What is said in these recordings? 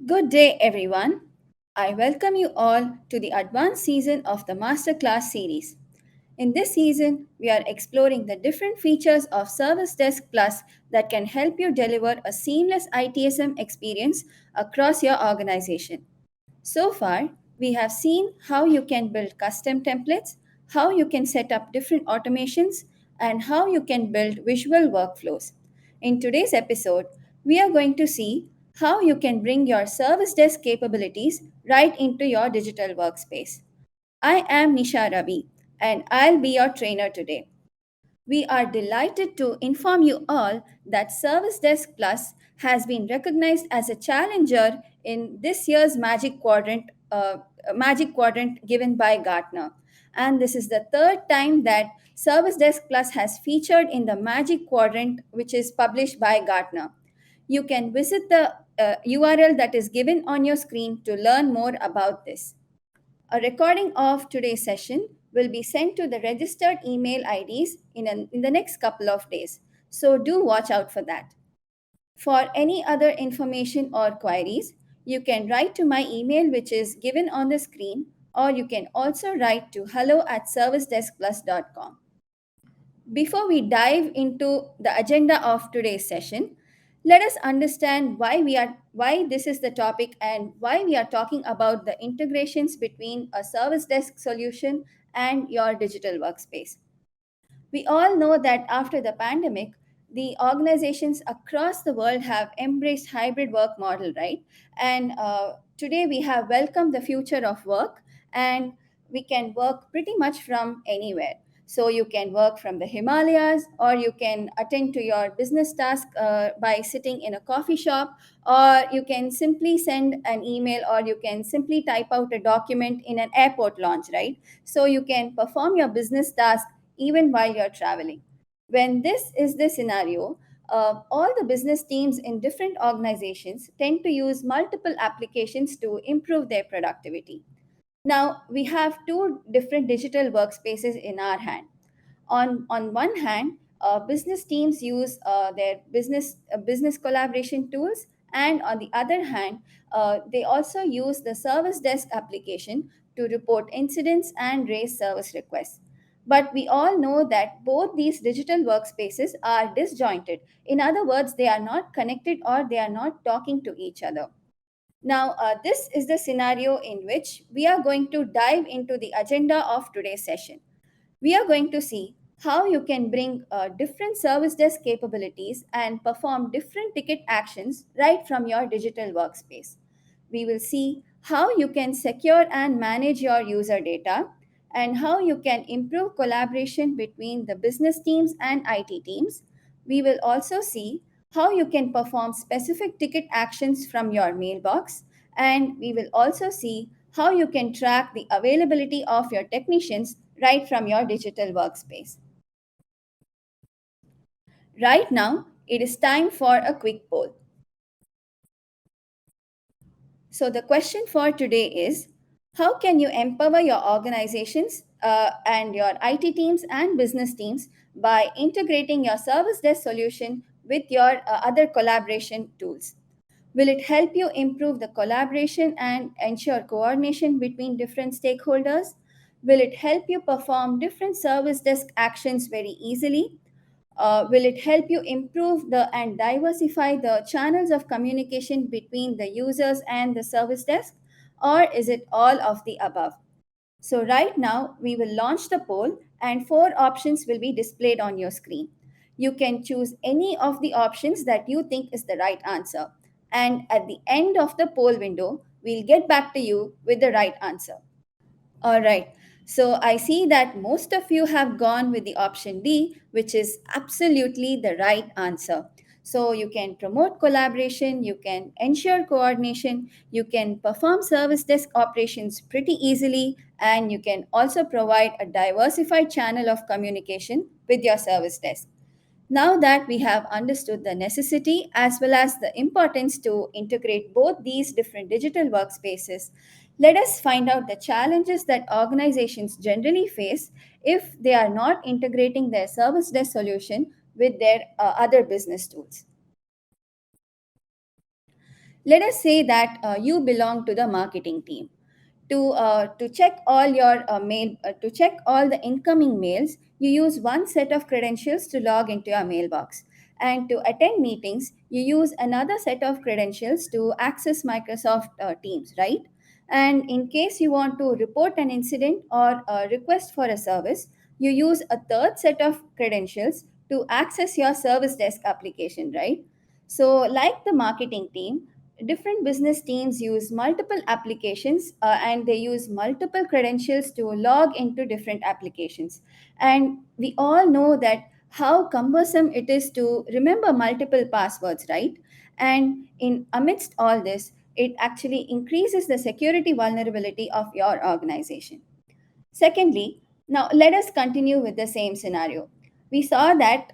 Good day, everyone. I welcome you all to the advanced season of the Masterclass series. In this season, we are exploring the different features of ServiceDesk Plus that can help you deliver a seamless ITSM experience across your organization. So far, we have seen how you can build custom templates, how you can set up different automations, and how you can build visual workflows. In today's episode, we are going to see how you can bring your service desk capabilities right into your digital workspace. I am Nisha Ravi, and I'll be your trainer today. We are delighted to inform you all that ServiceDesk Plus has been recognized as a challenger in this year's Magic Quadrant given by Gartner. And this is the third time that ServiceDesk Plus has featured in the Magic Quadrant, which is published by Gartner. You can visit the URL that is given on your screen to learn more about this. A recording of today's session will be sent to the registered email IDs in the next couple of days. So do watch out for that. For any other information or queries, you can write to my email, which is given on the screen, or you can also write to hello@servicedeskplus.com. Before we dive into the agenda of today's session, let us understand why this is the topic and why we are talking about the integrations between a service desk solution and your digital workspace. We all know that after the pandemic, the organizations across the world have embraced hybrid work model, right? And today we have welcomed the future of work, and we can work pretty much from anywhere. So you can work from the Himalayas, or you can attend to your business task by sitting in a coffee shop, or you can simply send an email, or you can simply type out a document in an airport lounge, right? So you can perform your business task even while you're traveling. When this is the scenario, all the business teams in different organizations tend to use multiple applications to improve their productivity. Now, we have two different digital workspaces in our hand. On one hand, business teams use their business collaboration tools, and on the other hand, they also use the service desk application to report incidents and raise service requests. But we all know that both these digital workspaces are disjointed. In other words, they are not connected or they are not talking to each other. Now, this is the scenario in which we are going to dive into the agenda of today's session. We are going to see how you can bring different service desk capabilities and perform different ticket actions right from your digital workspace. We will see how you can secure and manage your user data and how you can improve collaboration between the business teams and IT teams. We will also see how you can perform specific ticket actions from your mailbox, and we will also see how you can track the availability of your technicians right from your digital workspace. Right now, it is time for a quick poll. So, the question for today is, how can you empower your organizations and your IT teams and business teams by integrating your service desk solution with your other collaboration tools? Will it help you improve the collaboration and ensure coordination between different stakeholders? Will it help you perform different service desk actions very easily? Will it help you improve the and diversify the channels of communication between the users and the service desk? Or is it all of the above? So, right now, we will launch the poll, and four options will be displayed on your screen. You can choose any of the options that you think is the right answer. And at the end of the poll window, we'll get back to you with the right answer. All right. So I see that most of you have gone with the option D, which is absolutely the right answer. So you can promote collaboration, you can ensure coordination, you can perform service desk operations pretty easily, and you can also provide a diversified channel of communication with your service desk. Now that we have understood the necessity as well as the importance to integrate both these different digital workspaces, let us find out the challenges that organizations generally face if they are not integrating their service desk solution with their other business tools. Let us say that you belong to the marketing team. To check all your mail to check all the incoming mails, you use one set of credentials to log into your mailbox, and to attend meetings you use another set of credentials to access Microsoft Teams, right? And in case you want to report an incident or a request for a service, you use a third set of credentials to access your service desk application, right? So like the marketing team, different business teams use multiple applications, and they use multiple credentials to log into different applications. And we all know that how cumbersome it is to remember multiple passwords, right? And in amidst all this, it actually increases the security vulnerability of your organization. Secondly, now let us continue with the same scenario. We saw that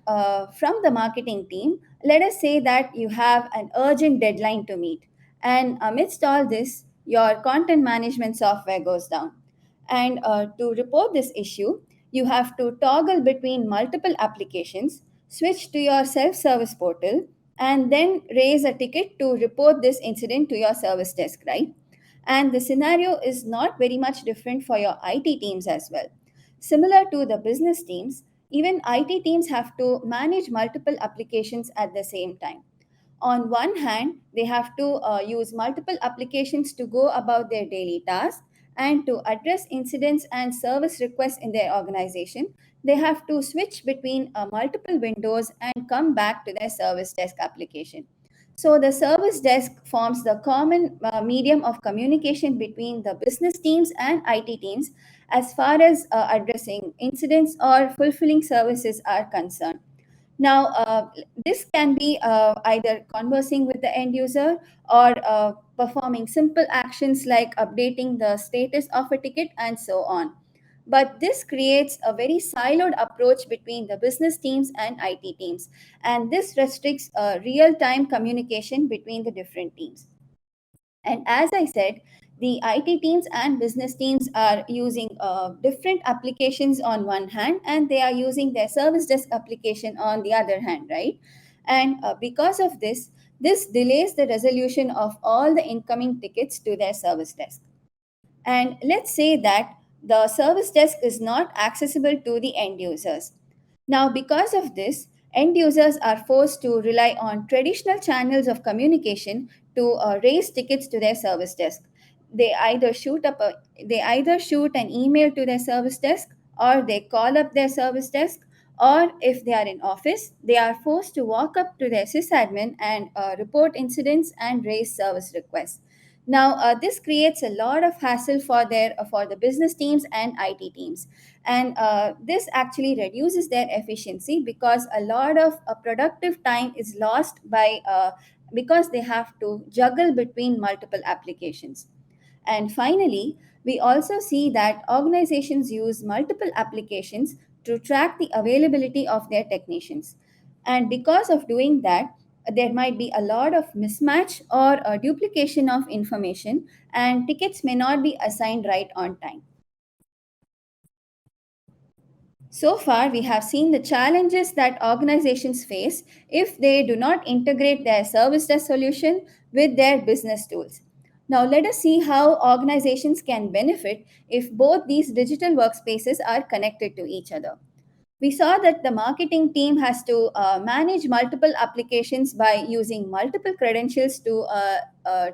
from the marketing team, let us say that you have an urgent deadline to meet. And amidst all this, your content management software goes down. And to report this issue, you have to toggle between multiple applications, switch to your self service portal, and then raise a ticket to report this incident to your service desk, right? And the scenario is not very much different for your IT teams as well. Similar to the business teams, even IT teams have to manage multiple applications at the same time. On one hand, they have to use multiple applications to go about their daily tasks, and to address incidents and service requests in their organization, they have to switch between multiple windows and come back to their service desk application. So, the service desk forms the common medium of communication between the business teams and IT teams as far as addressing incidents or fulfilling services are concerned. Now, this can be either conversing with the end user or performing simple actions like updating the status of a ticket and so on. But this creates a very siloed approach between the business teams and IT teams, and this restricts real time communication between the different teams. And as I said, the IT teams and business teams are using different applications on one hand, and they are using their service desk application on the other hand, right? And because of this, this delays the resolution of all the incoming tickets to their service desk. And let's say that the service desk is not accessible to the end users. Now, because of this, end users are forced to rely on traditional channels of communication to raise tickets to their service desk. They either shoot an email to their service desk, or they call up their service desk, or if they are in office, they are forced to walk up to their sysadmin and report incidents and raise service requests. Now, this creates a lot of hassle for the business teams and IT teams, and this actually reduces their efficiency because a lot of productive time is lost by because they have to juggle between multiple applications. And finally, we also see that organizations use multiple applications to track the availability of their technicians. And because of doing that, there might be a lot of mismatch or a duplication of information, and tickets may not be assigned right on time. So far, we have seen the challenges that organizations face if they do not integrate their service desk solution with their business tools. Now, let us see how organizations can benefit if both these digital workspaces are connected to each other. We saw that the marketing team has to manage multiple applications by using multiple credentials to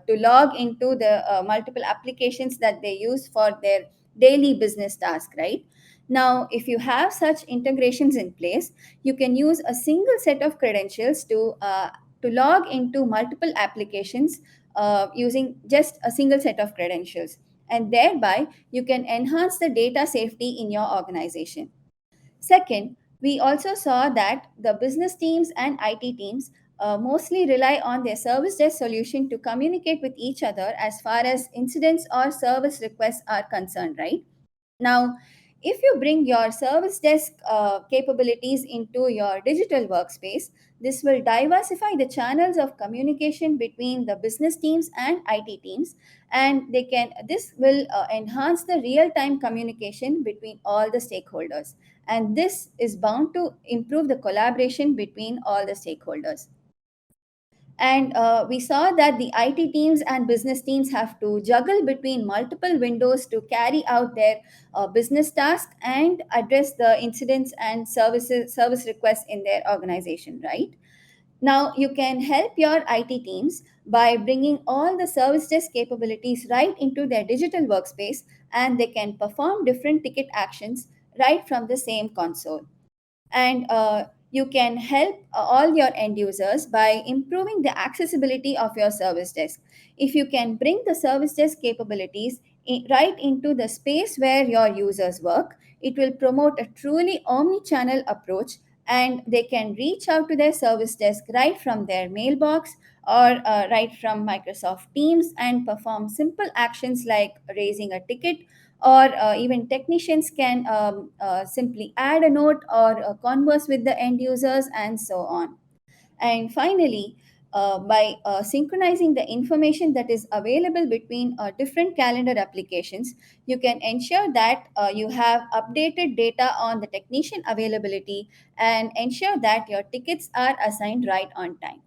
log into the multiple applications that they use for their daily business task, right? Now, if you have such integrations in place, you can use a single set of credentials to log into multiple applications using just a single set of credentials, and thereby you can enhance the data safety in your organization. Second, we also saw that the business teams and IT teams mostly rely on their service desk solution to communicate with each other as far as incidents or service requests are concerned, right? Now, if you bring your service desk capabilities into your digital workspace, this will diversify the channels of communication between the business teams and IT teams, and this will enhance the real-time communication between all the stakeholders. And this is bound to improve the collaboration between all the stakeholders. And we saw that the IT teams and business teams have to juggle between multiple windows to carry out their business tasks and address the incidents and service requests in their organization, right? Now, you can help your IT teams by bringing all the service desk capabilities right into their digital workspace, and they can perform different ticket actions right from the same console. And you can help all your end users by improving the accessibility of your service desk. If you can bring the service desk capabilities right into the space where your users work, it will promote a truly omni-channel approach, and they can reach out to their service desk right from their mailbox or right from Microsoft Teams and perform simple actions like raising a ticket, or even technicians can simply add a note or converse with the end users and so on. And finally, by synchronizing the information that is available between different calendar applications, you can ensure that you have updated data on the technician availability and ensure that your tickets are assigned right on time.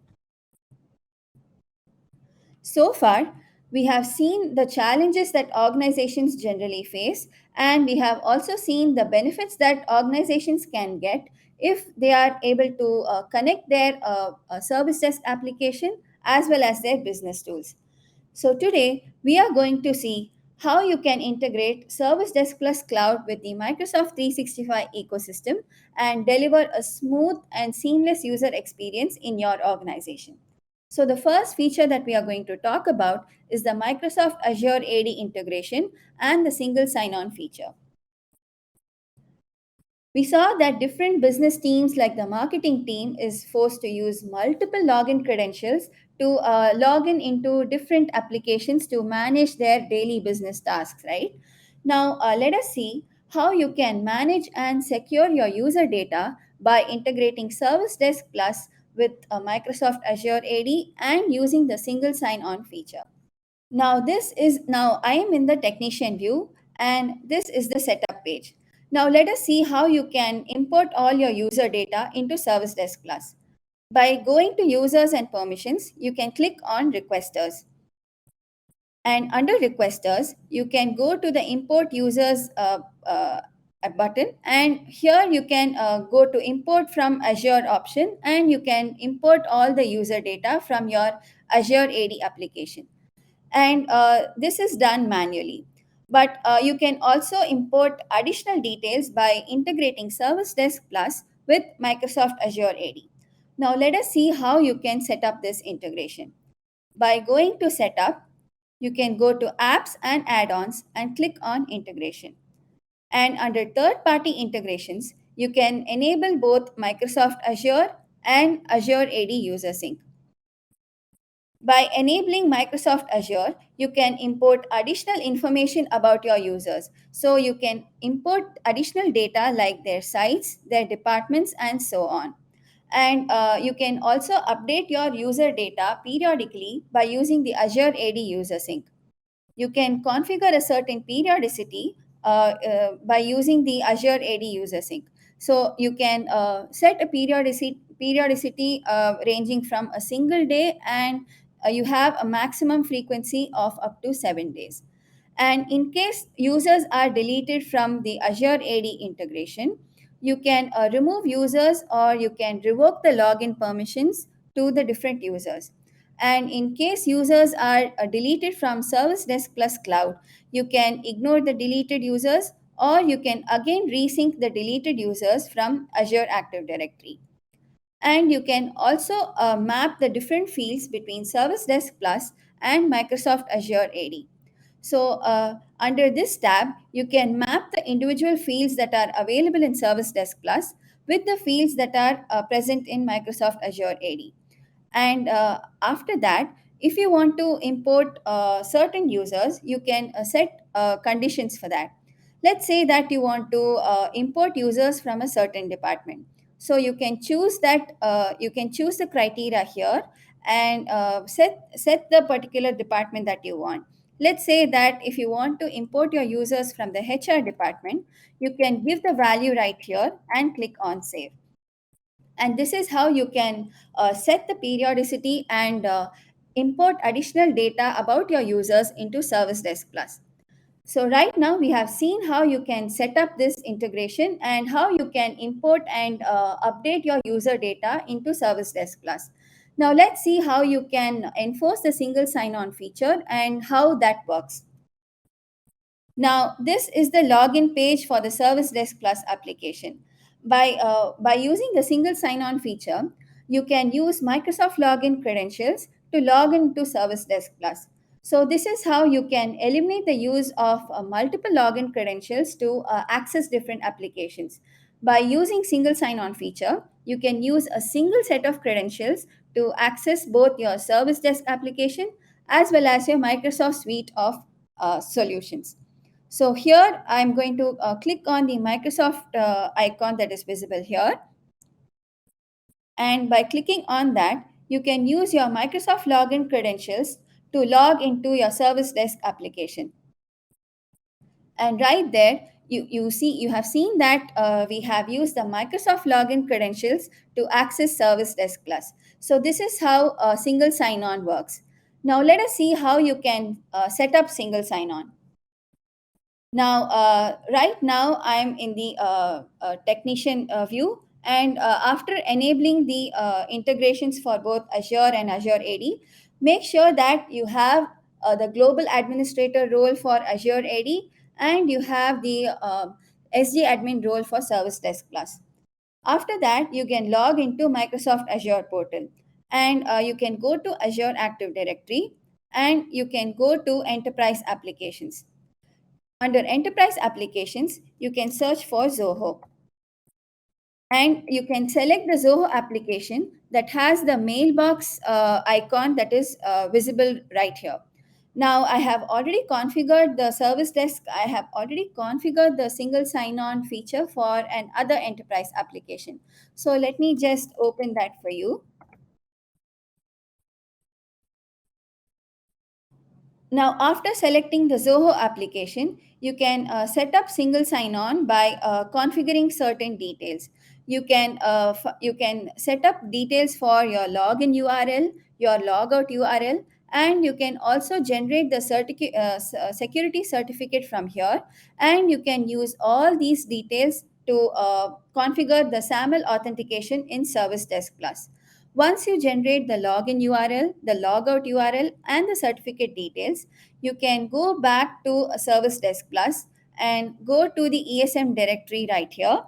So far, we have seen the challenges that organizations generally face, and we have also seen the benefits that organizations can get if they are able to connect their service desk application as well as their business tools. So, today we are going to see how you can integrate ServiceDesk Plus Cloud with the Microsoft 365 ecosystem and deliver a smooth and seamless user experience in your organization. So, the first feature that we are going to talk about is the Microsoft Azure AD integration and the single sign on feature. We saw that different business teams, like the marketing team, is forced to use multiple login credentials to log in into different applications to manage their daily business tasks, right? Now, let us see how you can manage and secure your user data by integrating Service Desk Plus with Microsoft Azure AD and using the single sign on feature. Now I am in the technician view, and this is the setup page. Now let us see how you can import all your user data into Service Desk Plus. By going to users and permissions, you can click on requesters. And under requesters, you can go to the import users button, and here you can go to import from Azure option, and you can import all the user data from your Azure AD application. And this is done manually. But you can also import additional details by integrating Service Desk Plus with Microsoft Azure AD. Now let us see how you can set up this integration. By going to Setup, you can go to Apps and Add-ons and click on Integration. And under third-party integrations, you can enable both Microsoft Azure and Azure AD User Sync. By enabling Microsoft Azure, you can import additional information about your users. So you can import additional data like their sites, their departments, and so on. And you can also update your user data periodically by using the Azure AD User Sync. You can configure a certain periodicity by using the Azure AD User Sync. So you can set a periodicity ranging from a single day, and you have a maximum frequency of up to 7 days. And in case users are deleted from the Azure AD integration, you can remove users, or you can revoke the login permissions to the different users. And in case users are deleted from Service Desk Plus Cloud, you can ignore the deleted users, or you can again resync the deleted users from Azure Active Directory. And you can also map the different fields between Service Desk Plus and Microsoft Azure AD. So, under this tab, you can map the individual fields that are available in Service Desk Plus with the fields that are present in Microsoft Azure AD. And after that, if you want to import certain users, you can set conditions for that. Let's say that you want to import users from a certain department. So you can choose that, you can choose the criteria here, and set the particular department that you want. Let's say that if you want to import your users from the HR department, you can give the value right here and click on save. And this is how you can set the periodicity and import additional data about your users into Service Desk Plus. So right now we have seen how you can set up this integration and how you can import and update your user data into Service Desk Plus. Now let's see how you can enforce the single sign-on feature and how that works. Now, this is the login page for the Service Desk Plus application. By using the single sign-on feature, you can use Microsoft login credentials to log into Service Desk Plus. So this is how you can eliminate the use of multiple login credentials to access different applications. By using single sign-on feature, you can use a single set of credentials to access both your Service Desk application as well as your Microsoft suite of solutions. So here I'm going to click on the Microsoft icon that is visible here. And by clicking on that, you can use your Microsoft login credentials to log into your Service Desk application. And right there, you have seen that we have used the Microsoft login credentials to access Service Desk Plus. So this is how single sign-on works. Now let us see how you can set up single sign-on. Now, right now I'm in the technician view, and after enabling the integrations for both Azure and Azure AD, make sure that you have the global administrator role for Azure AD and you have the SD admin role for Service Desk Plus. After that, you can log into Microsoft Azure portal and you can go to Azure Active Directory and you can go to Enterprise Applications. Under Enterprise Applications, you can search for Zoho. And you can select the Zoho application that has the mailbox icon that is visible right here. Now, I have already configured the service desk. I have already configured the single sign-on feature for an other enterprise application. So let me just open that for you. Now, after selecting the Zoho application, you can set up single sign-on by configuring certain details. You can set up details for your login URL, your logout URL, and you can also generate the security certificate from here. And you can use all these details to configure the SAML authentication in Service Desk Plus. Once you generate the login URL, the logout URL, and the certificate details, you can go back to a Service Desk Plus and go to the ESM directory right here.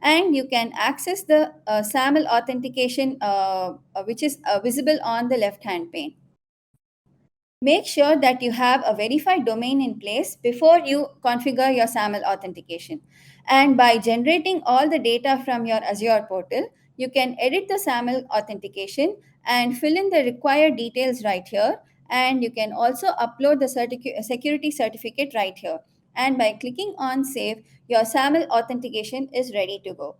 And you can access the SAML authentication, which is visible on the left hand pane. Make sure that you have a verified domain in place before you configure your SAML authentication. And by generating all the data from your Azure portal, you can edit the SAML authentication and fill in the required details right here. And you can also upload the security certificate right here. And by clicking on Save, your SAML authentication is ready to go.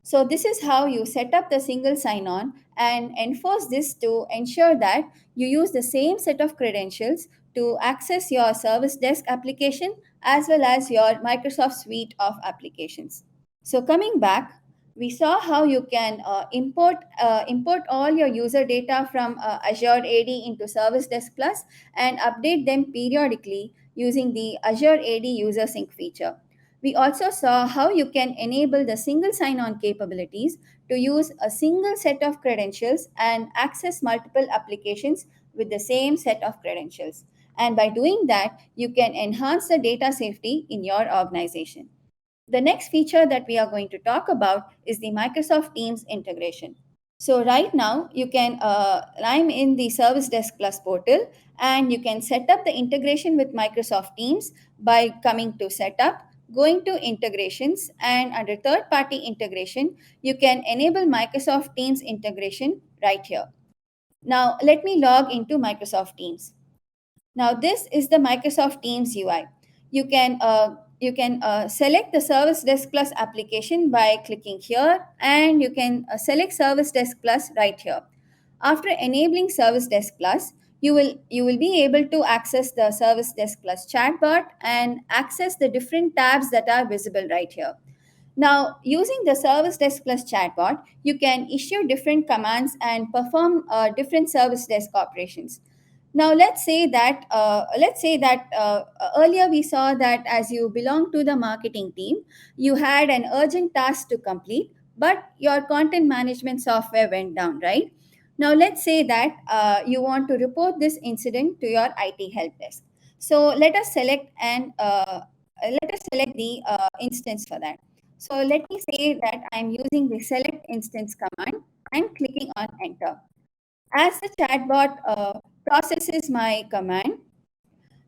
So this is how you set up the single sign-on and enforce this to ensure that you use the same set of credentials to access your Service Desk application as well as your Microsoft suite of applications. So coming back, we saw how you can import all your user data from Azure AD into Service Desk Plus and update them periodically using the Azure AD User Sync feature. We also saw how you can enable the single sign-on capabilities to use a single set of credentials and access multiple applications with the same set of credentials. And by doing that, you can enhance the data safety in your organization. The next feature that we are going to talk about is the Microsoft Teams integration. So right now, I'm in the Service Desk Plus portal and you can set up the integration with Microsoft Teams by coming to Setup, going to Integrations, and under third-party integration, you can enable Microsoft Teams integration right here. Now, let me log into Microsoft Teams. Now, this is the Microsoft Teams UI. You can select the Service Desk Plus application by clicking here, and you can select Service Desk Plus right here. After enabling Service Desk Plus, you will be able to access the Service Desk Plus chatbot and access the different tabs that are visible right here. Now, using the Service Desk Plus chatbot, you can issue different commands and perform different service desk operations. Now, let's say that earlier we saw that as you belong to the marketing team, you had an urgent task to complete, but your content management software went down, right? Now, let's say that you want to report this incident to your IT help desk. So let us select the instance for that. So let me say that I'm using the select instance command and clicking on enter. As the chatbot processes my command,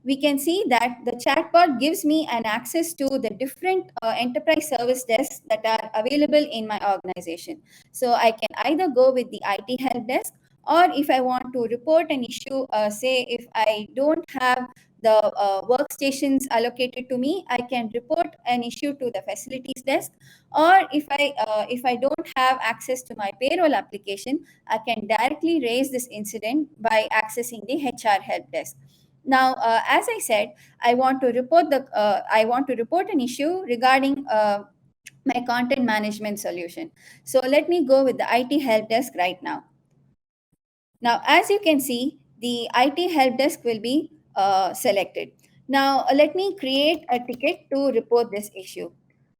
we can see that the chatbot gives me an access to the different enterprise service desks that are available in my organization. So I can either go with the IT help desk, or if I want to report an issue, say if I don't have the workstations allocated to me, I can report an issue to the facilities desk. Or if I don't have access to my payroll application, I can directly raise this incident by accessing the HR help desk. Now, as I said, I want to report an issue regarding my content management solution. So let me go with the IT help desk right now. Now, as you can see, the IT help desk will be selected. Now, let me create a ticket to report this issue.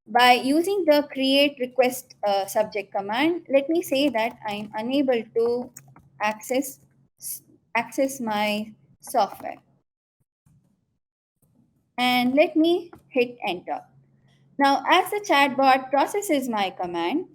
By using the create request subject command, let me say that I'm unable to access access my software, and let me hit enter. Now, as the chatbot processes my command,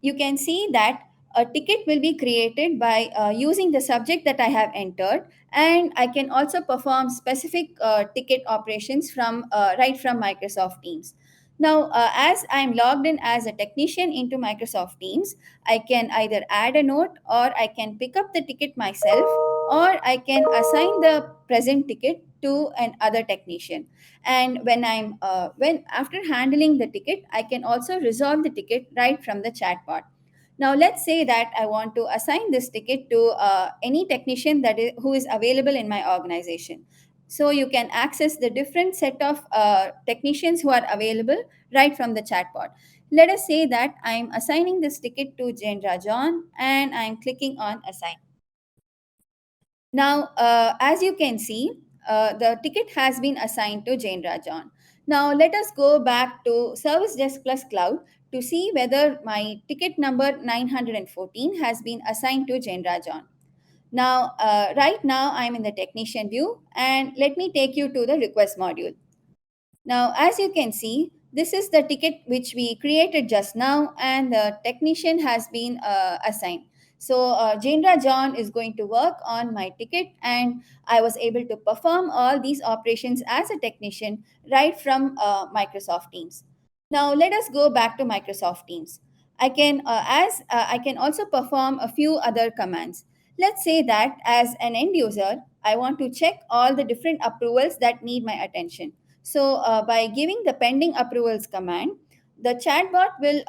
you can see that a ticket will be created by using the subject that I have entered, and I can also perform specific ticket operations from right from Microsoft Teams. Now, as I'm logged in as a technician into Microsoft Teams, I can either add a note, or I can pick up the ticket myself, or I can assign the present ticket to an other technician. And when after handling the ticket, I can also resolve the ticket right from the chatbot. Now, let's say that I want to assign this ticket to any technician who is available in my organization. So you can access the different set of technicians who are available right from the chatbot. Let us say that I'm assigning this ticket to Jendra John, and I'm clicking on assign. Now, as you can see, the ticket has been assigned to Jane Rajan. Now, let us go back to Service Desk Plus Cloud to see whether my ticket number 914 has been assigned to Jane Rajan. Now, right now, I'm in the technician view, and let me take you to the request module. Now, as you can see, this is the ticket which we created just now, and the technician has been assigned. So, Jendra John is going to work on my ticket, and I was able to perform all these operations as a technician right from Microsoft Teams. Now, let us go back to Microsoft Teams. I can also perform a few other commands. Let's say that as an end user, I want to check all the different approvals that need my attention. So, by giving the pending approvals command, the chatbot will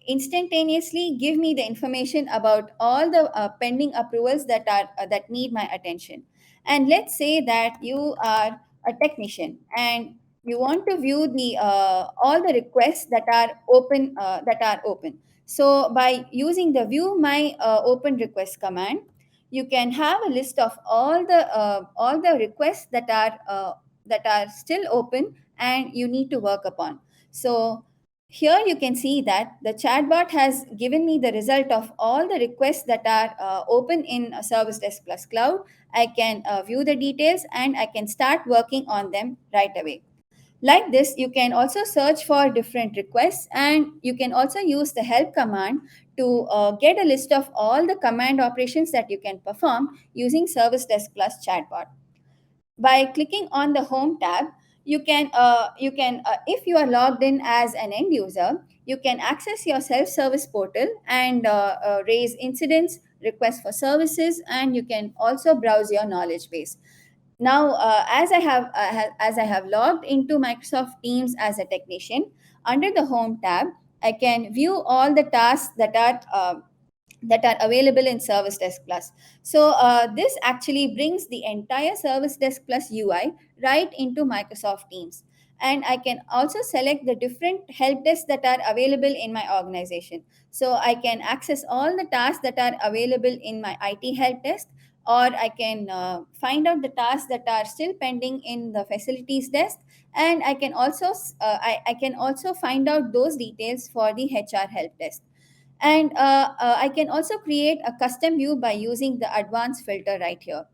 instantaneously give me the information about all the pending approvals that need my attention. And let's say that you are a technician, and you want to view the all the requests that are open. So, by using the view my open request command, you can have a list of all the requests that are still open and you need to work upon. So here you can see that the chatbot has given me the result of all the requests that are open in Service Desk Plus Cloud. I can view the details, and I can start working on them right away. Like this, you can also search for different requests, and you can also use the help command to get a list of all the command operations that you can perform using Service Desk Plus chatbot. By clicking on the home tab, if you are logged in as an end user, you can access your self-service portal and raise incidents, request for services, and you can also browse your knowledge base. Now, as I have logged into Microsoft Teams as a technician, under the home tab, I can view all the tasks that are available in Service Desk Plus. So this actually brings the entire Service Desk Plus UI right into Microsoft Teams. And I can also select the different help desks that are available in my organization. So I can access all the tasks that are available in my IT help desk, or I can find out the tasks that are still pending in the facilities desk, and I can also find out those details for the HR help desk. And I can also create a custom view by using the advanced filter right here.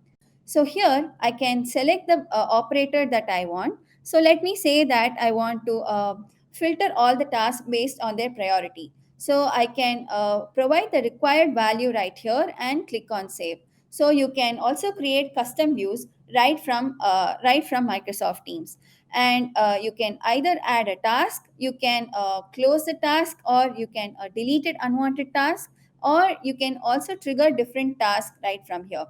So here I can select the operator that I want. So let me say that I want to filter all the tasks based on their priority. So I can provide the required value right here and click on save. So you can also create custom views right from Microsoft Teams. And you can either add a task, you can close the task, or you can delete it unwanted task, or you can also trigger different tasks right from here.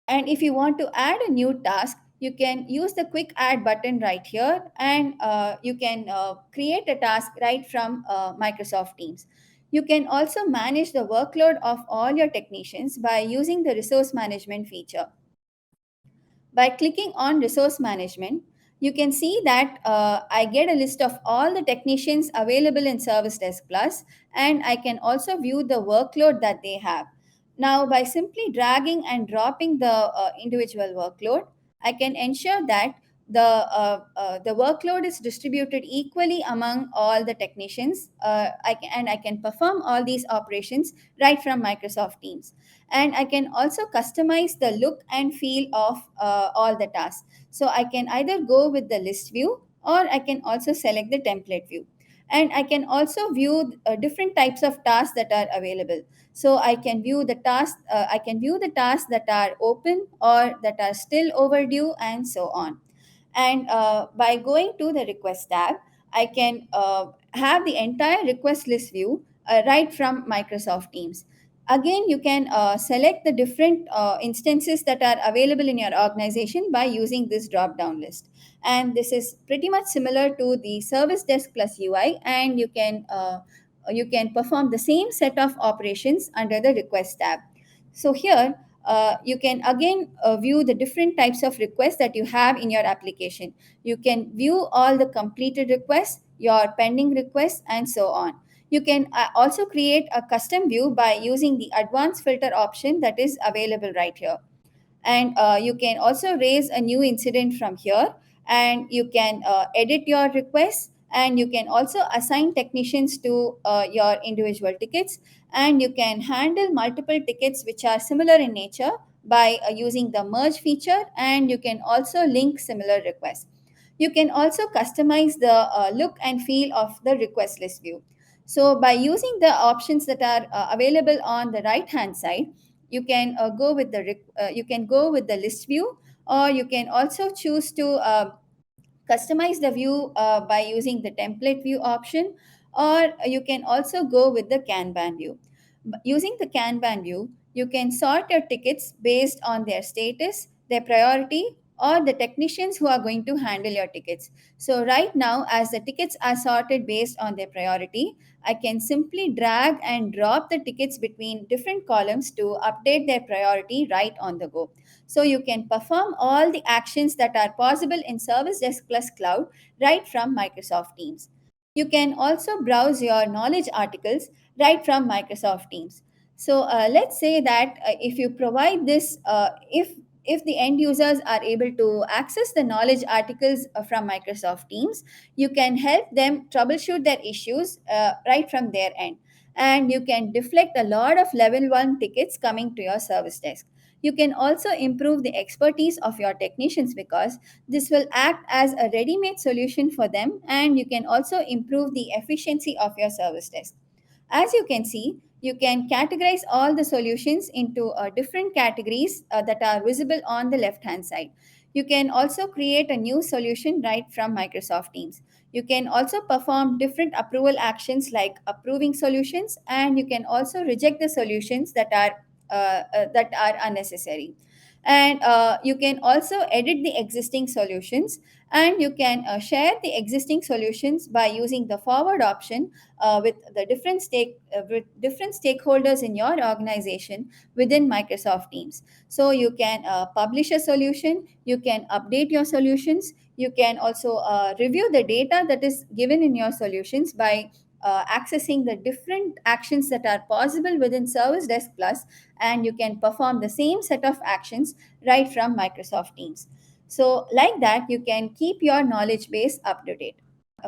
And if you want to add a new task, you can use the quick add button right here, and you can create a task right from Microsoft Teams. You can also manage the workload of all your technicians by using the resource management feature. By clicking on resource management, you can see that I get a list of all the technicians available in Service Desk Plus, and I can also view the workload that they have. Now, by simply dragging and dropping the individual workload, I can ensure that the workload is distributed equally among all the technicians, and I can perform all these operations right from Microsoft Teams. And I can also customize the look and feel of all the tasks. So I can either go with the list view, or I can also select the template view. And I can also view different types of tasks that are available. So I can view the tasks that are open or that are still overdue, and so on. And by going to the request tab, I can have the entire request list view right from Microsoft Teams. Again, you can select the different instances that are available in your organization by using this drop down list. And this is pretty much similar to the Service Desk Plus UI, and you can perform the same set of operations under the request tab. So here you can again view the different types of requests that you have in your application. You can view all the completed requests, your pending requests, and so on. You can also create a custom view by using the advanced filter option that is available right here. And you can also raise a new incident from here, and you can edit your requests, and you can also assign technicians to your individual tickets, and you can handle multiple tickets which are similar in nature by using the merge feature, and you can also link similar requests. You can also customize the look and feel of the request list view. So by using the options that are available on the right hand side, you can go with the list view, or you can also choose to customize the view by using the template view option, or you can also go with the Kanban view. Using the Kanban view, you can sort your tickets based on their status, their priority, or the technicians who are going to handle your tickets. So right now, as the tickets are sorted based on their priority, I can simply drag and drop the tickets between different columns to update their priority right on the go. So you can perform all the actions that are possible in Service Desk Plus Cloud right from Microsoft Teams. You can also browse your knowledge articles right from Microsoft Teams. So let's say that if you provide this, if the end users are able to access the knowledge articles from Microsoft Teams, you can help them troubleshoot their issues right from their end. And you can deflect a lot of level 1 tickets coming to your service desk. You can also improve the expertise of your technicians, because this will act as a ready made solution for them, and you can also improve the efficiency of your service desk. As you can see, you can categorize all the solutions into different categories that are visible on the left hand side. You can also create a new solution right from Microsoft Teams. You can also perform different approval actions like approving solutions, and you can also reject the solutions that are unnecessary. And you can also edit the existing solutions, and you can share the existing solutions by using the forward option with different stakeholders in your organization within Microsoft Teams. So you can publish a solution, you can update your solutions, You can also review the data that is given in your solutions by accessing the different actions that are possible within Service Desk Plus, and you can perform the same set of actions right from Microsoft Teams. So, like that, you can keep your knowledge base up to date.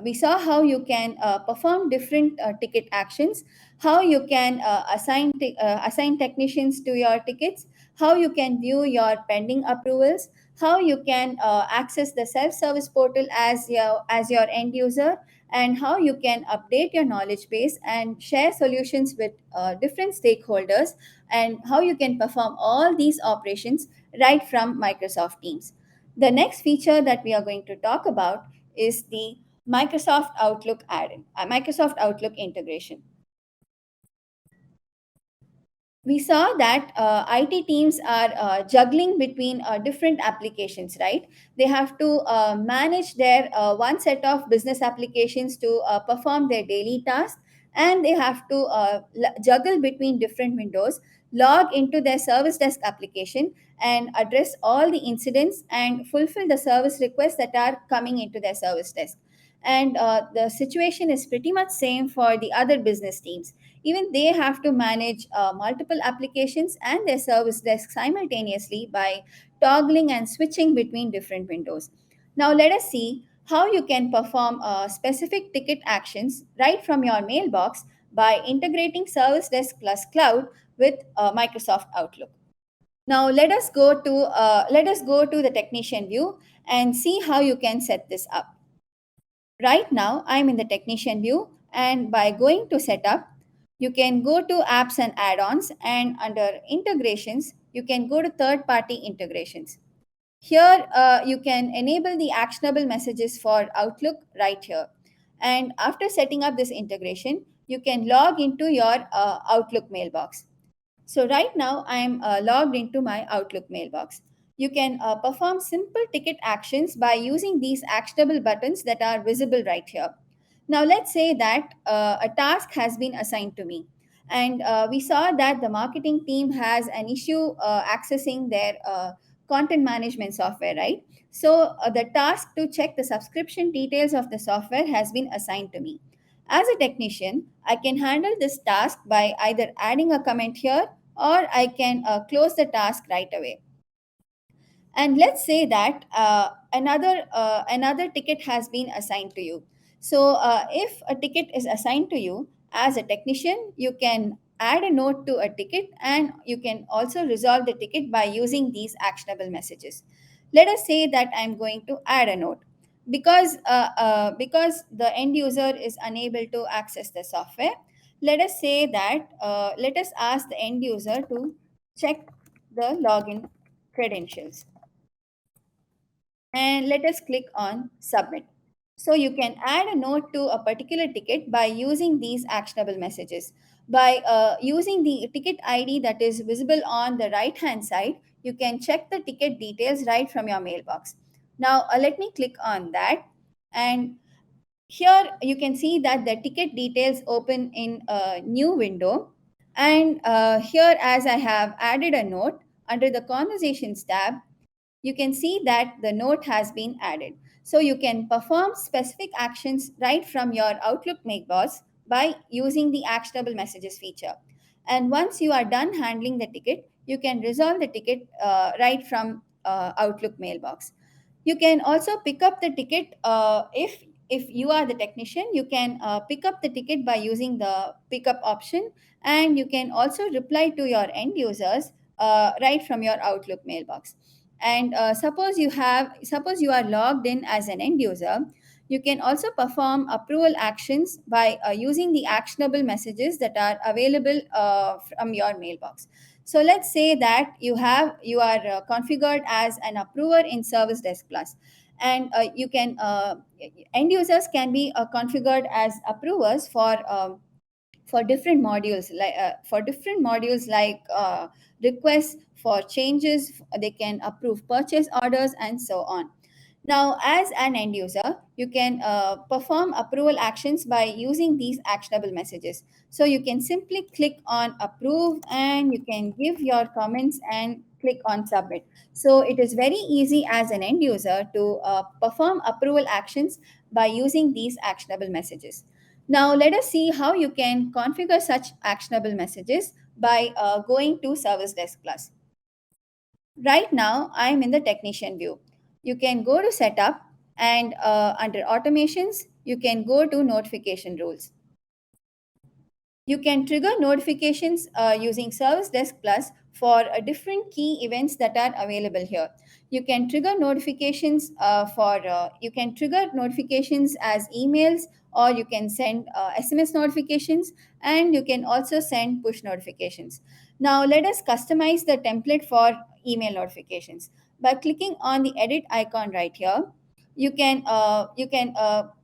We saw how you can perform different ticket actions, how you can assign technicians to your tickets, how you can view your pending approvals, how you can access the self-service portal as your end user, and how you can update your knowledge base and share solutions with different stakeholders, and how you can perform all these operations right from Microsoft Teams. The next feature that we are going to talk about is the Microsoft Outlook add-in, Microsoft Outlook integration. We saw that IT teams are juggling between different applications, right? They have to manage their one set of business applications to perform their daily tasks, and they have to juggle between different windows, log into their service desk application, and address all the incidents and fulfill the service requests that are coming into their service desk. And the situation is pretty much same for the other business teams. Even they have to manage multiple applications and their service desk simultaneously by toggling and switching between different windows. Now, let us see how you can perform specific ticket actions right from your mailbox by integrating Service Desk Plus Cloud with Microsoft Outlook. Now, let us go to the technician view and see how you can set this up. Right now, I'm in the technician view, and by going to setup, you can go to apps and add-ons, and under integrations, you can go to third-party integrations. Here, you can enable the actionable messages for Outlook right here. And after setting up this integration, you can log into your Outlook mailbox. So right now I'm logged into my Outlook mailbox. You can perform simple ticket actions by using these actionable buttons that are visible right here. Now let's say that a task has been assigned to me, and we saw that the marketing team has an issue accessing their content management software, right? So the task to check the subscription details of the software has been assigned to me. As a technician, I can handle this task by either adding a comment here, or I can close the task right away. And let's say that another ticket has been assigned to you. So if a ticket is assigned to you as a technician, you can add a note to a ticket, and you can also resolve the ticket by using these actionable messages. Let us say that I'm going to add a note because the end user is unable to access the software. Let us ask the end user to check the login credentials, and let us click on submit. So you can add a note to a particular ticket by using these actionable messages. By using the ticket ID that is visible on the right hand side, you can check the ticket details right from your mailbox. Now let me click on that, and here you can see that the ticket details open in a new window. And here, as I have added a note under the conversations tab, you can see that the note has been added. So you can perform specific actions right from your Outlook mailbox by using the actionable messages feature. And once you are done handling the ticket, you can resolve the ticket right from Outlook mailbox. You can also pick up the ticket if you are the technician. You can pick up the ticket by using the pickup option, and you can also reply to your end users right from your Outlook mailbox. And suppose you are logged in as an end user, you can also perform approval actions by using the actionable messages that are available from your mailbox. So let's say that you are configured as an approver in Service Desk Plus, and you can end users can be configured as approvers for different modules like requests for changes. They can approve purchase orders and so on. Now, as an end user, you can perform approval actions by using these actionable messages. So you can simply click on approve, and you can give your comments and click on submit. So it is very easy as an end user to perform approval actions by using these actionable messages. Now let us see how you can configure such actionable messages by going to Service Desk Plus. Right now, I'm in the technician view. You can go to setup and under automations, you can go to notification rules. You can trigger notifications using Service Desk Plus for different key events that are available here. You can trigger notifications as emails, or you can send SMS notifications, and you can also send push notifications. Now let us customize the template for email notifications. By clicking on the edit icon right here, you can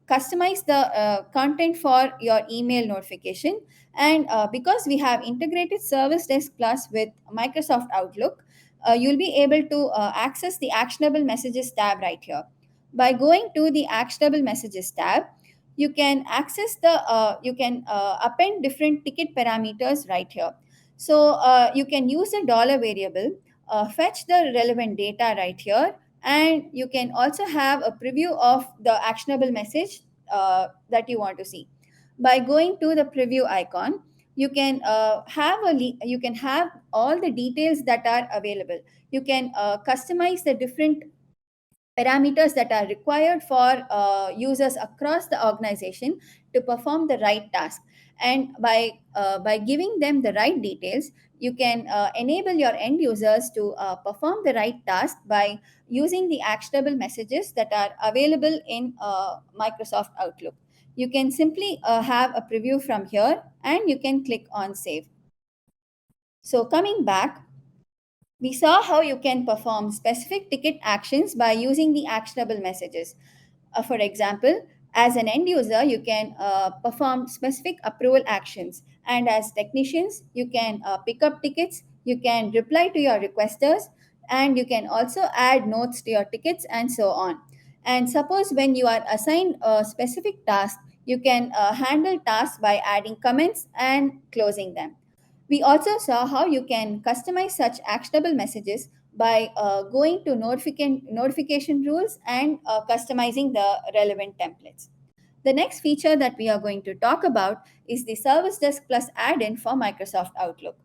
customize the content for your email notification. And because we have integrated Service Desk Plus with Microsoft Outlook, you'll be able to access the Actionable Messages tab right here. By going to the Actionable Messages tab, you can append different ticket parameters right here. So you can use a dollar variable, fetch the relevant data right here, and you can also have a preview of the actionable message that you want to see. By going to the preview icon, you can have all the details that are available. You can customize the different parameters that are required for users across the organization to perform the right task. And by giving them the right details, you can enable your end users to perform the right task by using the actionable messages that are available in Microsoft Outlook. You can simply have a preview from here, and you can click on save. So coming back, we saw how you can perform specific ticket actions by using the actionable messages. For example, as an end user, you can perform specific approval actions. And as technicians, you can pick up tickets, you can reply to your requesters, and you can also add notes to your tickets and so on. And suppose when you are assigned a specific task, you can handle tasks by adding comments and closing them. We also saw how you can customize such actionable messages by going to notification rules and customizing the relevant templates. The next feature that we are going to talk about is the Service Desk Plus add-in for Microsoft Outlook.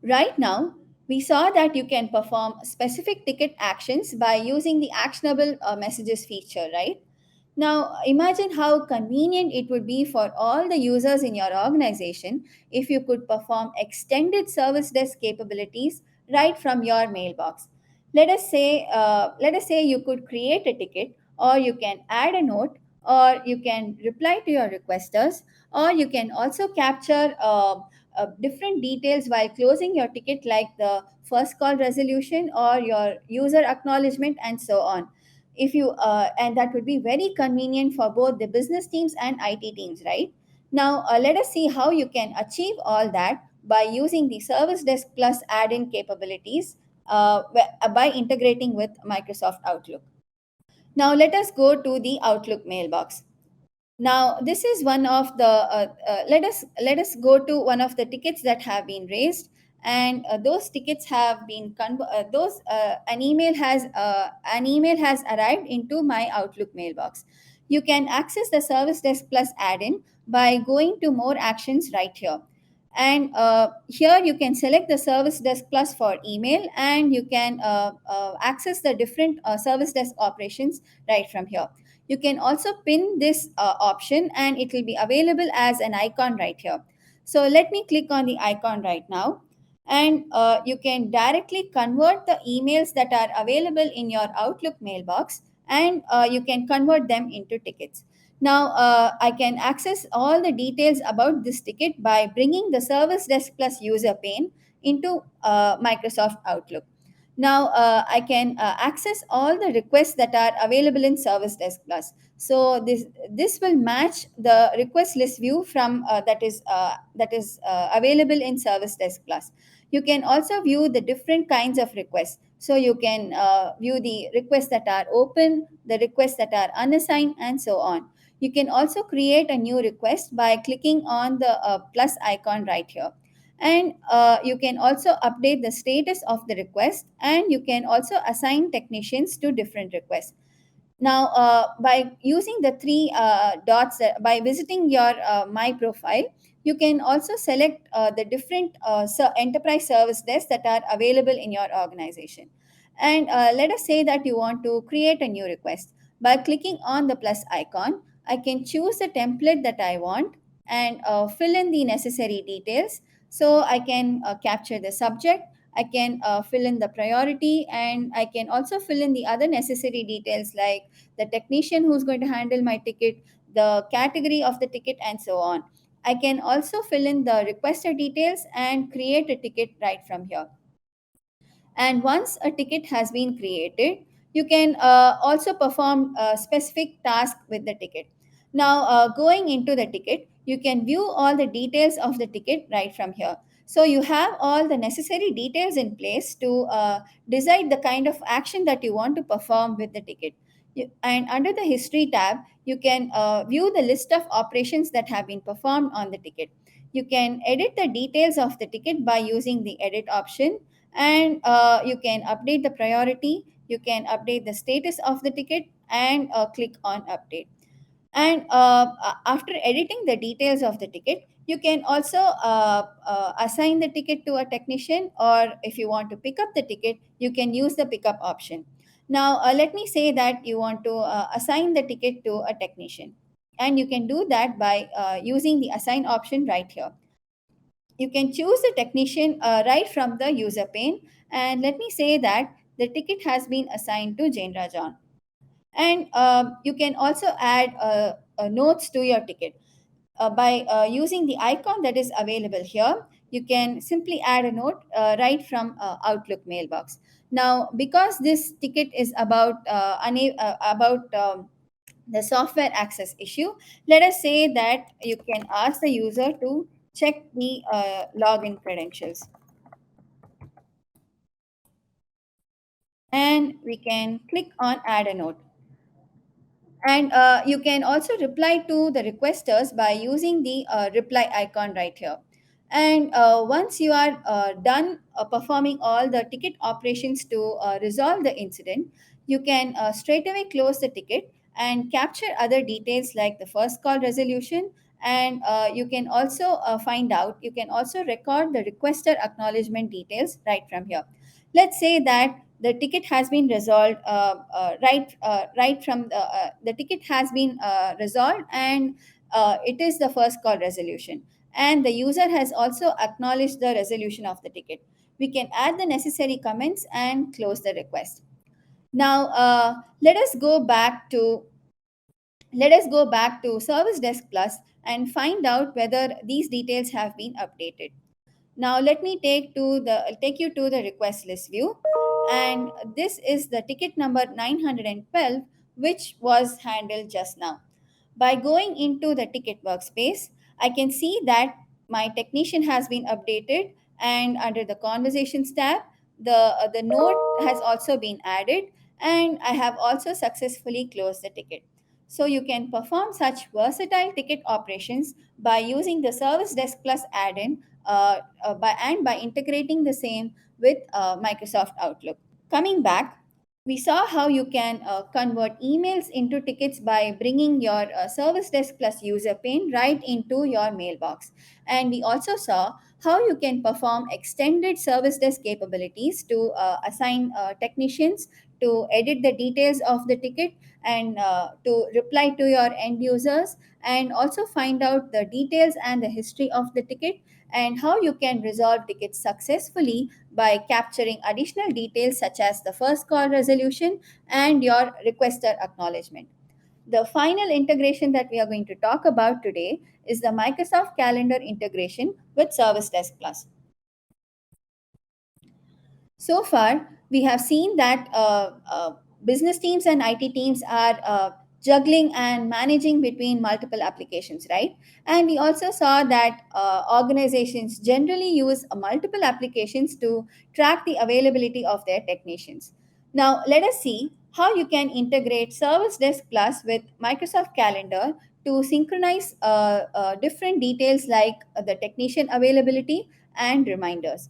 Right now, we saw that you can perform specific ticket actions by using the actionable messages feature, right? Now, imagine how convenient it would be for all the users in your organization if you could perform extended service desk capabilities right from your mailbox. Let us say you could create a ticket, or you can add a note, or you can reply to your requesters, or you can also capture different details while closing your ticket, like the first call resolution or your user acknowledgement, and so on. If you And that would be very convenient for both the business teams and IT teams, right? Now let us see how you can achieve all that by using the Service Desk Plus add-in capabilities by integrating with Microsoft Outlook. Now let us go to the Outlook mailbox. Now this is one of the let us go to one of the tickets that have been raised. And those tickets have been those an email has arrived into my Outlook mailbox. You can access the Service Desk Plus add-in by going to more actions right here. And here you can select the Service Desk Plus for email, and you can access the different service desk operations right from here. You can also pin this option, and it will be available as an icon right here. So let me click on the icon right now. And you can directly convert the emails that are available in your Outlook mailbox, and you can convert them into tickets. Now I can access all the details about this ticket by bringing the Service Desk Plus user pane into Microsoft Outlook. Now I can access all the requests that are available in Service Desk Plus. So this will match the request list view from that is available in Service Desk Plus. You can also view the different kinds of requests. So you can view the requests that are open, the requests that are unassigned, and so on. You can also create a new request by clicking on the plus icon right here. And you can also update the status of the request, and you can also assign technicians to different requests. Now, by using the three dots, by visiting your My Profile, you can also select the different enterprise service desks that are available in your organization. And let us say that you want to create a new request. By clicking on the plus icon, I can choose the template that I want and fill in the necessary details. So I can capture the subject, I can fill in the priority, and I can also fill in the other necessary details like the technician who's going to handle my ticket, the category of the ticket, and so on. I can also fill in the requester details and create a ticket right from here. And once a ticket has been created, you can also perform a specific task with the ticket. Now, going into the ticket, you can view all the details of the ticket right from here. So you have all the necessary details in place to decide the kind of action that you want to perform with the ticket. And under the history tab, you can view the list of operations that have been performed on the ticket. You can edit the details of the ticket by using the edit option, and you can update the priority, you can update the status of the ticket, and click on update. And after editing the details of the ticket, you can also assign the ticket to a technician, or if you want to pick up the ticket, you can use the pickup option. Now, let me say that you want to assign the ticket to a technician, and you can do that by using the assign option right here. You can choose the technician right from the user pane, and let me say that the ticket has been assigned to Jane Rajan. And you can also add notes to your ticket by using the icon that is available here. You can simply add a note right from Outlook mailbox. Now, because this ticket is about the software access issue, let us say that you can ask the user to check the login credentials, and we can click on add a note. And you can also reply to the requesters by using the reply icon right here. And once you are done performing all the ticket operations to resolve the incident, you can straight away close the ticket and capture other details like the first call resolution. And you can also you can also record the requester acknowledgement details right from here. Let's say that the ticket has been resolved right from the ticket has been resolved, and it is the first call resolution, and the user has also acknowledged the resolution of the ticket. We can add the necessary comments and close the request. Now, let us go back to Service Desk Plus and find out whether these details have been updated. Now let me take you to the request list view, and this is the ticket number 912, which was handled just now. By going into the ticket workspace, I can see that my technician has been updated, and under the conversations tab, the note has also been added, and I have also successfully closed the ticket. So you can perform such versatile ticket operations by using the Service Desk Plus add-in by integrating the same with Microsoft Outlook. Coming back, we saw how you can convert emails into tickets by bringing your Service Desk Plus user pane right into your mailbox. And we also saw how you can perform extended Service Desk capabilities to assign technicians to edit the details of the ticket, and to reply to your end users, and also find out the details and the history of the ticket, and how you can resolve tickets successfully by capturing additional details such as the first call resolution and your requester acknowledgement. The final integration that we are going to talk about today is the Microsoft Calendar integration with Service Desk Plus. So far, we have seen that business teams and IT teams are juggling and managing between multiple applications, right? And we also saw that organizations generally use multiple applications to track the availability of their technicians. Now, let us see how you can integrate Service Desk Plus with Microsoft Calendar to synchronize different details like the technician availability and reminders.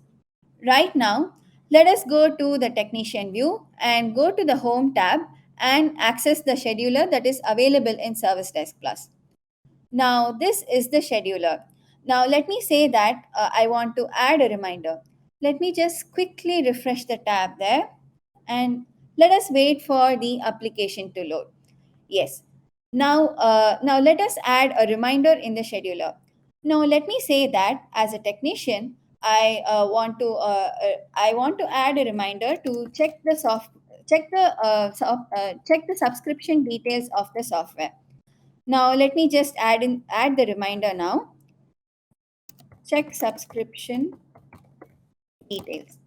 Right now, let us go to the technician view and go to the home tab and access the scheduler that is available in Service Desk Plus. Now, this is the scheduler. Now, let me say that I want to add a reminder. Let me just quickly refresh the tab there and let us wait for the application to load. Yes. Now let us add a reminder in the scheduler. Now, let me say that as a technician, I want to add a reminder to check the subscription details of the software. Now, let me just add the reminder now. Check subscription details.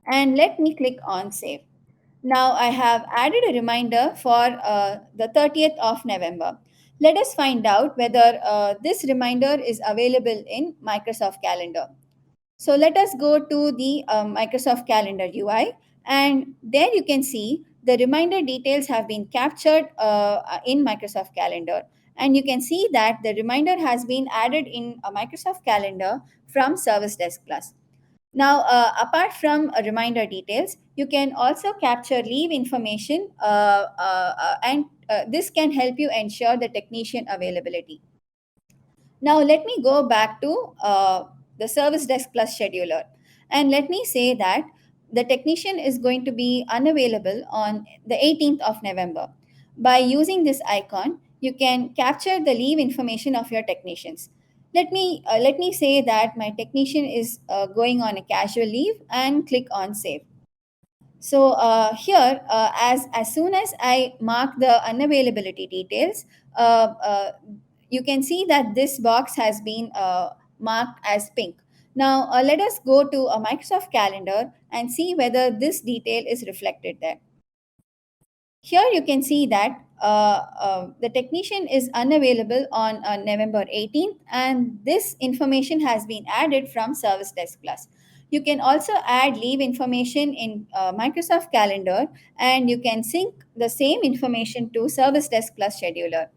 And let me click on save. Now I have added a reminder for the 30th of November. Let us find out whether this reminder is available in Microsoft Calendar. So let us go to the Microsoft Calendar UI, and there you can see the reminder details have been captured in Microsoft Calendar. And you can see that the reminder has been added in a Microsoft Calendar from Service Desk Plus. Now, apart from reminder details, you can also capture leave information, and this can help you ensure the technician availability. Now, let me go back to the Service Desk Plus scheduler. And let me say that the technician is going to be unavailable on the 18th of November. By using this icon, you can capture the leave information of your technicians. Let me say that my technician is going on a casual leave and click on save. So here, as soon as I mark the unavailability details, you can see that this box has been marked as pink. Now let us go to a Microsoft Calendar and see whether this detail is reflected there. Here you can see that the technician is unavailable on November 18th, and this information has been added from Service Desk Plus. You can also add leave information in Microsoft Calendar, and you can sync the same information to Service Desk Plus Scheduler.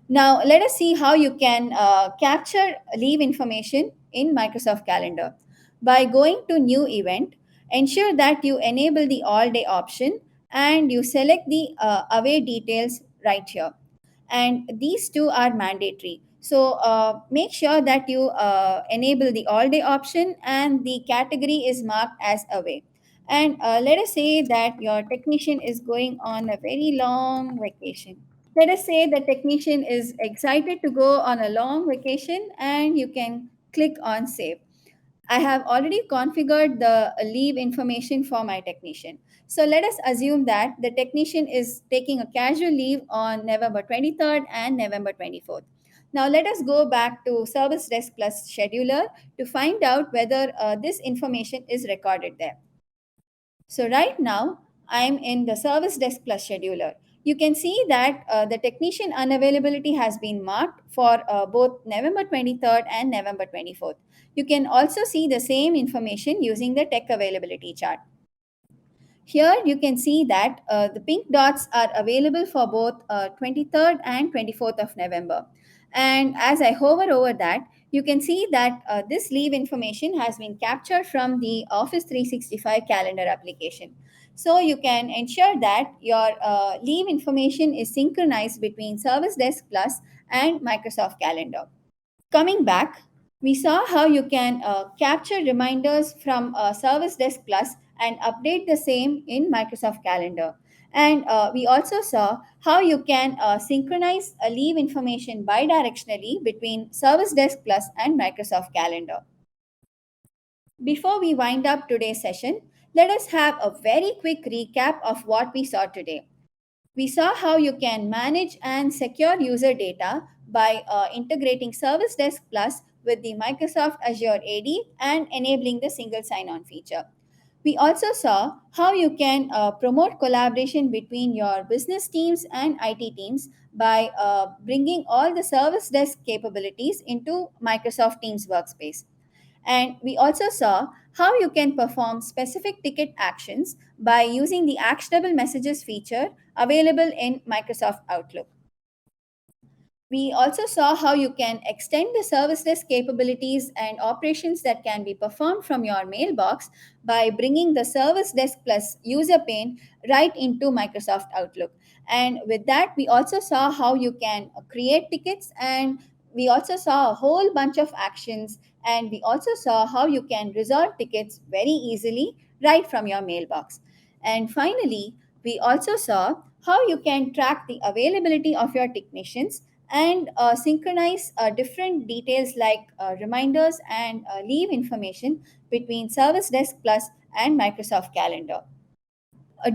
Now, let us see how you can capture leave information in Microsoft Calendar. By going to New Event, ensure that you enable the All Day option and you select the away details right here. And these two are mandatory. So make sure that you enable the all day option and the category is marked as away. And let us say that your technician is going on a very long vacation. Let us say the technician is excited to go on a long vacation and you can click on save. I have already configured the leave information for my technician. So let us assume that the technician is taking a casual leave on November 23rd and November 24th. Now let us go back to Service Desk Plus Scheduler to find out whether this information is recorded there. So right now, I'm in the Service Desk Plus Scheduler. You can see that the technician unavailability has been marked for both November 23rd and November 24th. You can also see the same information using the tech availability chart. Here you can see that the pink dots are available for both 23rd and 24th of November. And as I hover over that, you can see that this leave information has been captured from the Office 365 calendar application. So you can ensure that your leave information is synchronized between Service Desk Plus and Microsoft Calendar. Coming back, we saw how you can capture reminders from Service Desk Plus and update the same in Microsoft Calendar. And we also saw how you can synchronize leave information bidirectionally between Service Desk Plus and Microsoft Calendar. Before we wind up today's session, let us have a very quick recap of what we saw today. We saw how you can manage and secure user data by integrating Service Desk Plus with the Microsoft Azure AD and enabling the single sign-on feature. We also saw how you can promote collaboration between your business teams and IT teams by bringing all the Service Desk capabilities into Microsoft Teams Workspace. And we also saw how you can perform specific ticket actions by using the Actionable Messages feature available in Microsoft Outlook. We also saw how you can extend the service desk capabilities and operations that can be performed from your mailbox by bringing the Service Desk Plus user pane right into Microsoft Outlook. And with that, we also saw how you can create tickets, and we also saw a whole bunch of actions, and we also saw how you can resolve tickets very easily right from your mailbox. And finally, we also saw how you can track the availability of your technicians and synchronize different details like reminders and leave information between Service Desk Plus and Microsoft Calendar.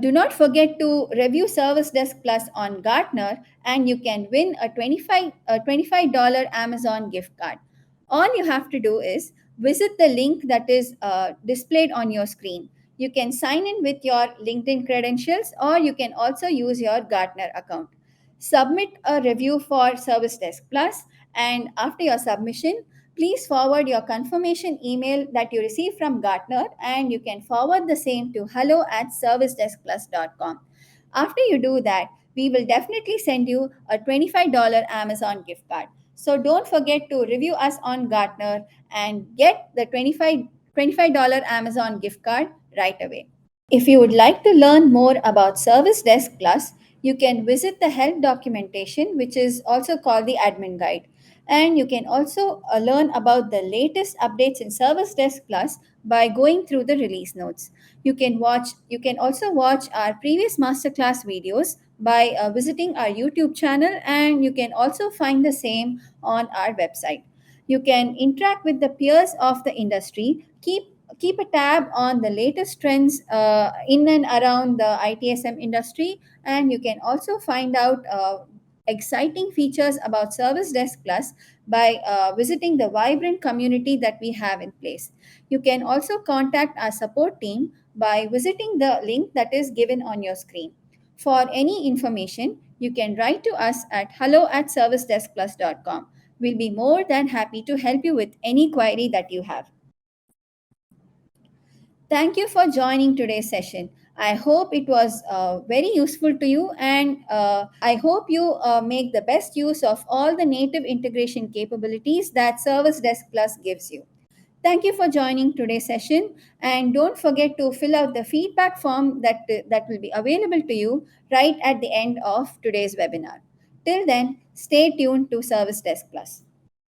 Do not forget to review Service Desk Plus on Gartner, and you can win a $25 Amazon gift card. All you have to do is visit the link that is displayed on your screen. You can sign in with your LinkedIn credentials, or you can also use your Gartner account. Submit a review for Service Desk Plus, and after your submission, please forward your confirmation email that you received from Gartner, and you can forward the same to hello at servicedeskplus.com. After you do that, we will definitely send you a $25 Amazon gift card. So don't forget to review us on Gartner and get the $25 Amazon gift card right away. If you would like to learn more about Service Desk Plus, you can visit the help documentation, which is also called the admin guide. And you can also learn about the latest updates in Service Desk Plus by going through the release notes. You can also watch our previous masterclass videos by visiting our YouTube channel, and you can also find the same on our website. You can interact with the peers of the industry, keep a tab on the latest trends in and around the ITSM industry, and you can also find out exciting features about Service Desk Plus by visiting the vibrant community that we have in place. You can also contact our support team by visiting the link that is given on your screen. For any information, you can write to us at hello at servicedeskplus.com. We'll be more than happy to help you with any query that you have. Thank you for joining today's session. I hope it was very useful to you, and I hope you make the best use of all the native integration capabilities that Service Desk Plus gives you. Thank you for joining today's session, and don't forget to fill out the feedback form that will be available to you right at the end of today's webinar. Till then, stay tuned to Service Desk Plus.